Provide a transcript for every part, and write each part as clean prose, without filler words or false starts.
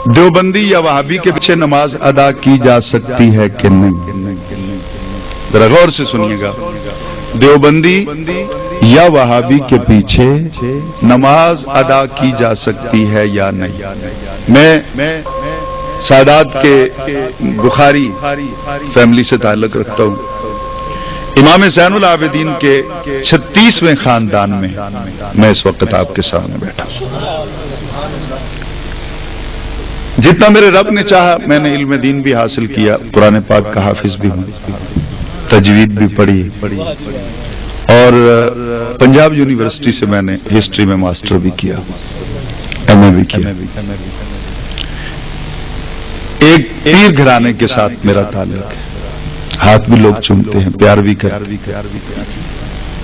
دیوبندی یا وہابی کے پیچھے نماز ادا کی جا سکتی ہے کہ نہیں؟ ذرا غور سے سنیے گا. دیوبندی یا وہابی کے پیچھے نماز ادا کی جا سکتی ہے یا نہیں؟ میں سادات کے بخاری فیملی سے تعلق رکھتا ہوں. امام زین العابدین کے 36ویں خاندان میں میں اس وقت آپ کے سامنے بیٹھا ہوں. جتنا میرے رب نے چاہا میں نے علم دین بھی حاصل کیا، قرآن پاک کا حافظ بھی ہوں، تجوید بھی پڑھی، اور پنجاب یونیورسٹی سے میں نے ہسٹری میں ماسٹر بھی کیا، ایم اے بھی کیا. ایک پیر گھرانے کے ساتھ میرا تعلق ہے، ہاتھ بھی لوگ چومتے ہیں، پیار بھی کرتے ہیں.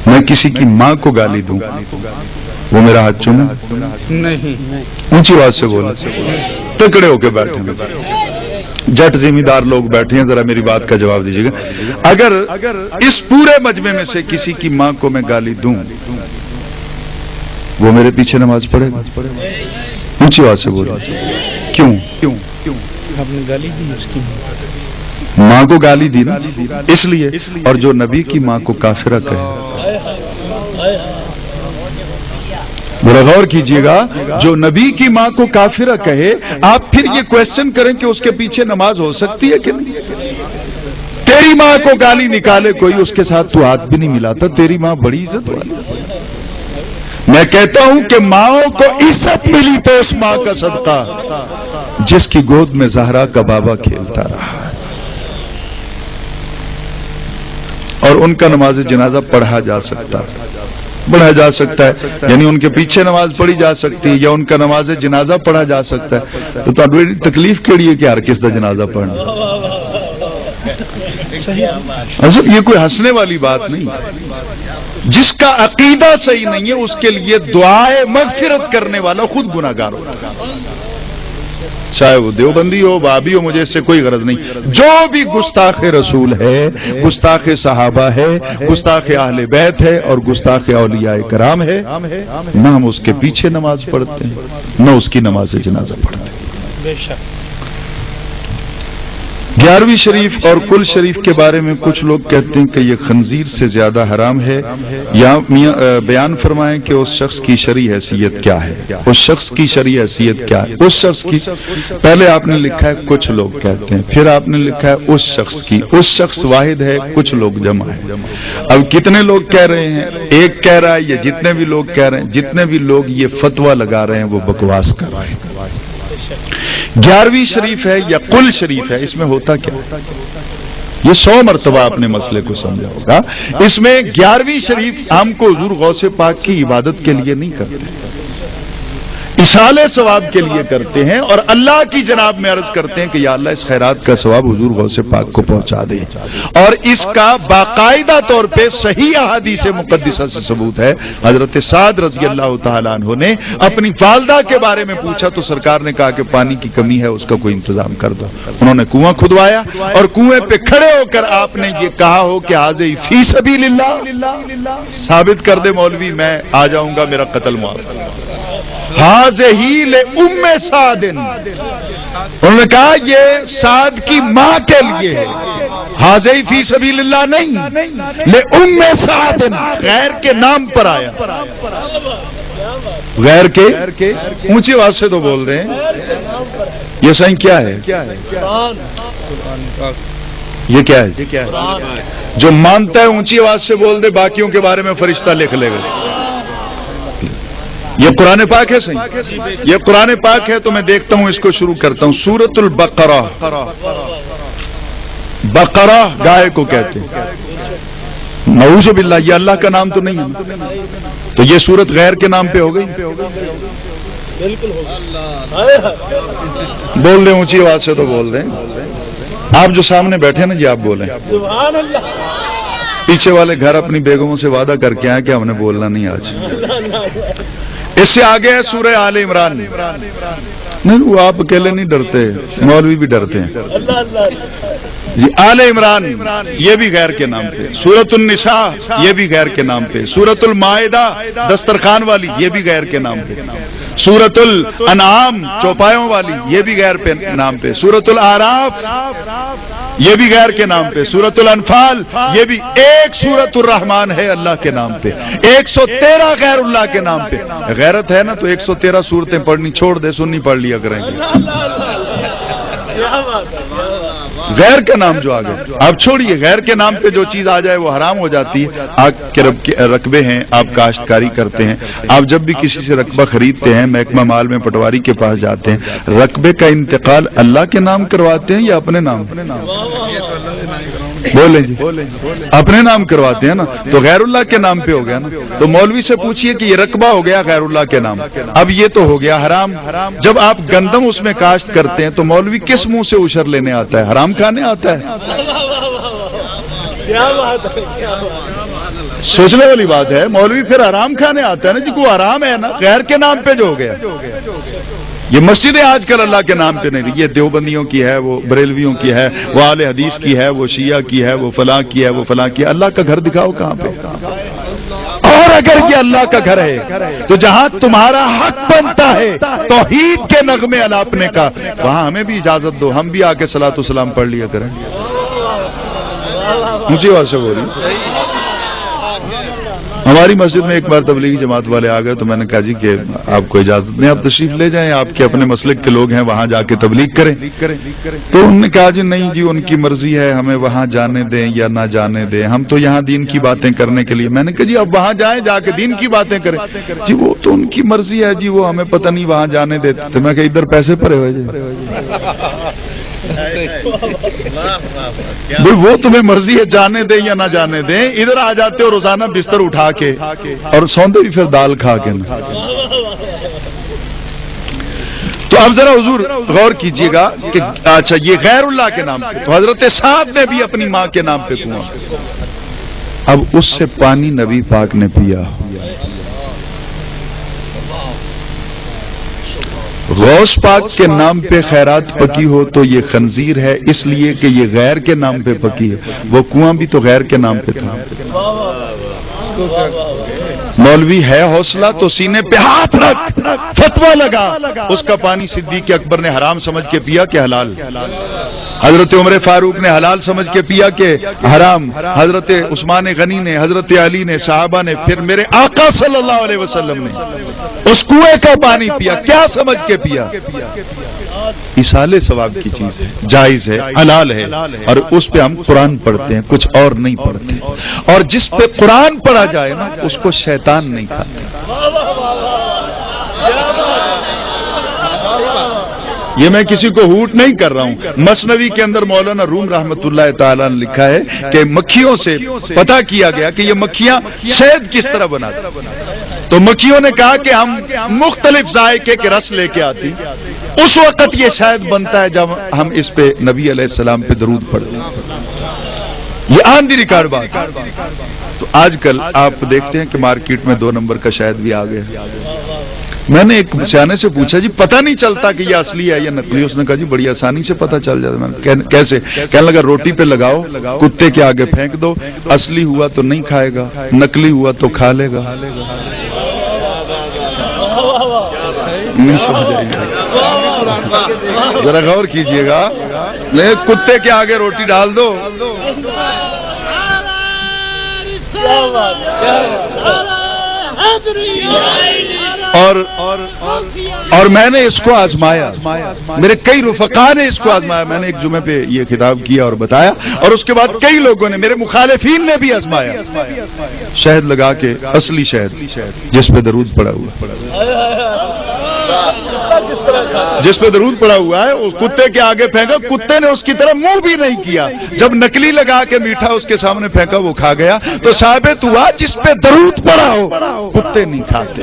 میں کسی کی ماں کو گالی دوں وہ میرا ہاتھ چومے نہیں؟ اونچی آواز سے بولا، تکڑے ہو کے بیٹھے ہیں، جٹ زمیندار لوگ بیٹھے ہیں، ذرا میری بات کا جواب دیجیے گا. اگر اس پورے مجمع میں سے کسی کی ماں کو میں گالی دوں وہ میرے پیچھے نماز پڑھے گا؟ اونچی آواز سے بولا. کیوں؟ آپ نے گالی دی اس کی ماں کو گالی دی نا، اس لیے. اور جو نبی کی ماں کو کافرہ کہے، ذرا غور کیجئے گا، جو نبی کی ماں کو کافرہ کہے، آپ پھر یہ کوشچن کریں کہ اس کے پیچھے نماز ہو سکتی ہے کہ نہیں؟ تیری ماں کو گالی نکالے کوئی، اس کے ساتھ تو ہاتھ بھی نہیں ملاتا، تیری ماں بڑی عزت والی. میں کہتا ہوں کہ ماؤں کو عزت ملی تو اس ماں کا صدقہ جس کی گود میں زہرا کا بابا کھیلتا رہا، اور ان کا نماز جنازہ پڑھا جا سکتا ہے، یعنی ان کے پیچھے نماز پڑھی جا سکتی ہے یا ان کا نماز جنازہ پڑھا جا سکتا ہے. تو تکلیف کیڑی ہے کہ ہر کس کا جنازہ پڑھنا؟ اصل یہ کوئی ہنسنے والی بات نہیں. جس کا عقیدہ صحیح نہیں ہے اس کے لیے دعائے مغفرت کرنے والا خود گناہگار ہوگا، چاہے وہ دیوبندی ہو، وہابی ہو، مجھے اس سے کوئی غرض نہیں. جو بھی گستاخ رسول ہے، گستاخ صحابہ ہے، گستاخ اہل بیت ہے اور گستاخ اولیاء کرام ہے، نہ ہم اس کے پیچھے نماز پڑھتے ہیں نہ اس کی نماز جنازہ پڑھتے ہیں. بے شک 11ویں شریف اور کل شریف کے بارے میں کچھ لوگ کہتے ہیں کہ یہ خنزیر سے زیادہ حرام ہے. یا بیان فرمائیں کہ اس شخص کی شرعی حیثیت کیا ہے. اس شخص کی شرعی حیثیت کیا ہے؟ اس شخص کی، پہلے آپ نے لکھا ہے کچھ لوگ کہتے ہیں، پھر آپ نے لکھا ہے اس شخص کی. اس شخص واحد ہے، کچھ لوگ جمع ہے. اب کتنے لوگ کہہ رہے ہیں؟ ایک کہہ رہا ہے یا جتنے بھی لوگ کہہ رہے ہیں، جتنے بھی لوگ یہ فتویٰ لگا رہے ہیں وہ بکواس کر رہے ہیں. 11ویں شریف ہے یا قل شریف ہے، اس میں ہوتا کیا؟ یہ 100 مرتبہ اپنے مسئلے کو سمجھا ہوگا. اس میں 11ویں شریف ہم کو حضور غوث پاک کی عبادت کے لیے نہیں کرتے، اصالے ثواب کے لیے کرتے ہیں، اور اللہ کی جناب میں عرض کرتے ہیں کہ یا اللہ اس خیرات کا ثواب حضور غوث پاک کو پہنچا دے. اور اس کا باقاعدہ طور پہ صحیح احادیث مقدسہ سے ثبوت ہے. حضرت سعد رضی اللہ تعالیٰ عنہ نے اپنی والدہ کے بارے میں پوچھا تو سرکار نے کہا کہ پانی کی کمی ہے، اس کا کوئی انتظام کر دو. انہوں نے کنواں کھدوایا اور کنویں پہ کھڑے ہو کر آپ نے یہ کہا ہو کہ حاضر فی سبیل اللہ، ثابت کر دے مولوی میں آ جاؤں گا، میرا قتل معاف. حاضہی لأم سعد، انہوں نے کہا یہ سعد کی ماں کے لیے ہے، حاضہی فی سبیل اللہ نہیں، لأم سعد، غیر کے نام پر آیا. غیر کے اونچی آواز سے تو بول رہے ہیں. یہ صحیح کیا ہے؟ یہ کیا ہے؟ جو مانتا ہے اونچی آواز سے بول دے، باقیوں کے بارے میں فرشتہ لکھ لے گا. یہ قرآن پاک ہے صحیح؟ یہ قرآن پاک ہے تو میں دیکھتا ہوں، اس کو شروع کرتا ہوں. سورۃ البقرہ، بقرہ گائے کو کہتے ہیں. نعوذ باللہ، یہ اللہ کا نام تو نہیں ہے، تو یہ سورت غیر کے نام پہ ہو گئی. بول دیں اونچی آواز سے تو بول دیں. آپ جو سامنے بیٹھے نا جی آپ بولیں. پیچھے والے گھر اپنی بیگموں سے وعدہ کر کے آئے کہ ہم نے بولنا نہیں آج. اس سے آگے ہے سورہ آل عمران. نہیں وہ آپ اکیلے نہیں ڈرتے، مولوی بھی ڈرتے ہیں جی. آل عمران یہ بھی غیر کے نام پہ. سورۃ النساء یہ بھی غیر کے نام پہ. سورۃ المائدہ دسترخوان والی یہ بھی غیر کے نام پہ. सूरतुल अनाम चौपायों वाली, ये भी गैर पे नाम पे। सूरतुल आराफ, ये भी गैर के नाम पे। सूरतुल अनफाल, ये भी एक सूरतुल रहमान है अल्लाह के नाम पे। 113 गैरुल्लाह के नाम पे। गैरत है ना तो 113 सूरतें पढ़नी छोड़ दे, सुन्नी पढ़ लिया करेंगे। गैर का नाम जो आ गया, आप छोड़िए, गैर के नाम पे जो चीज आ जाए वो हराम हो जाती है। आग के रकबे हैं, आप काश्तकारी करते हैं, आप जब भी किसी से रकबा खरीदते हैं, महकमा माल में पटवारी के पास जाते हैं, रकबे का इंतकाल अल्लाह के नाम करवाते हैं या अपने नाम? बोले जी, अपने नाम करवाते हैं ना, तो गैरुल्लाह के नाम पे हो गया ना। तो मौलवी से पूछिए कि ये रकबा हो गया गैरुल्लाह के नाम, अब ये तो हो गया हराम। जब आप गंदम उसमें काश्त करते हैं तो मौलवी किस मुंह से उशर लेने आता है? हराम खाने आता है। क्या बात है, क्या सोचने वाली बात है। मौलवी फिर हराम खाने आता है ना जी, को हराम है ना, गैर के नाम पे जो हो गया। ये मस्जिदें आजकल अल्लाह के नाम पे नहीं रही, ये देवबंदियों की है, वो बरेलवियों की है, वो आले हदीस की है, वो शिया की है, वो फलां की है, वो फलां की है। अल्लाह का घर दिखाओ कहां पे। और अगर ये अल्लाह का घर है तो जहां तुम्हारा हक बनता है तौहीद के नगमे अलापने का, वहां हमें भी इजाजत दो, हम भी आके सलातो सलाम पढ़ लिया करें। मुझे बात से बोली, हमारी मस्जिद में एक बार तबलीगी जमात वाले आ गए तो मैंने कहा जी कि आपको इजाजत नहीं, आप तशरीफ ले जाएं, आपके अपने मसलक के लोग हैं, वहां जाके तबलीग करें। तो उन्होंने कहा जी नहीं जी, उनकी मर्जी है, हमें वहां जाने दें या ना जाने दें, हम तो यहाँ दीन की बातें करने के लिए। मैंने कहा जी अब वहां जाएं, जाके दीन की बातें करें। जी वो तो उनकी मर्जी है जी, वो हमें पता नहीं वहां जाने देते। तो मैं कहा इधर पैसे पड़े हुए जी, भाई वो तुम्हें मर्जी है जाने दें या ना जाने दें, इधर आ जाते हो रोजाना बिस्तर उठा के और सौंदे भी फिर दाल खा के ना। तो अब जरा हुजूर गौर कीजिएगा कि अच्छा ये गैरुल्लाह के नाम पे, तो हजरत साद ने भी अपनी मां के नाम पे कुआं, अब उससे पानी नबी पाक ने पिया। गौस पाक के नाम पे खैरात पकी हो तो ये खंजीर है, इसलिए कि ये गैर के नाम पे पकी है। वो कुआं भी तो गैर के नाम पे था। मौलवी है हौसला तो सीने पे हाथ रख, फतवा लगा। उसका पानी सिद्दीक अकबर ने हराम समझ के पिया कि हलाल? हजरत उमर फारूक ने हलाल समझ के पिया कि हराम? हजरत उस्मान गनी ने, हजरत अली ने, साहबा ने, फिर मेरे आका सल्लल्लाहु अलैहि वसल्लम ने उस कुएं का पानी पिया, क्या समझ के पिया? इसाले सवाब की चीज है, जायज है, हलाल है, और उस पे हम कुरान पढ़ते हैं, कुछ और नहीं पढ़ते। और जिस पे कुरान पढ़ा जाए ना उसको शैतान नहीं खाता। ये मैं किसी को हूट नहीं कर रहा हूं। मसनवी के अंदर मौलाना रूम रहमतुल्लाह ताला ने लिखा है कि मक्खियों से पता किया गया कि ये मक्खियां शहद किस तरह बनाती। तो मक्खियों ने कहा कि हम मुख्तलिफ जायके के रस लेके आती, उस वक्त ये शहद बनता है जब हम इस पे नबी अलैहिस्सलाम पे दरूद पढ़ते हैं। ये ऑन दी रिकॉर्ड बात। तो आजकल आप देखते हैं कि मार्केट में 2 नंबर का शहद भी आ गया। मैंने एक सियाने से पूछा जी पता नहीं चलता कि ये असली है या नकली? उसने कहा जी बड़ी आसानी से पता चल जाता। मैंने कैसे? कहने लगा रोटी पे लगाओ, कुत्ते के आगे फेंक दो, असली हुआ तो नहीं खाएगा, नकली हुआ तो खा लेगा। नहीं समझ आएगा, जरा गौर कीजिएगा। नहीं, कुत्ते के आगे रोटी डाल दो। और मैंने इसको आजमाया, मेरे कई रुफका ने इसको आजमाया। मैंने एक जुमे पे ये खिताब किया और बताया, और उसके बाद कई लोगों ने, मेरे मुखालिफीन ने भी आजमाया। शहद लगा के, असली शहद जिस पे दरूद पड़ा हुआ, जिस पे दरूद पड़ा हुआ है, उस कुत्ते के आगे फेंका, कुत्ते ने उसकी तरफ मुंह भी नहीं किया। जब नकली लगा के मीठा उसके सामने फेंका, वो खा गया। तो साबित हुआ जिस पे दरूद पड़ा हो कुत्ते नहीं खाते।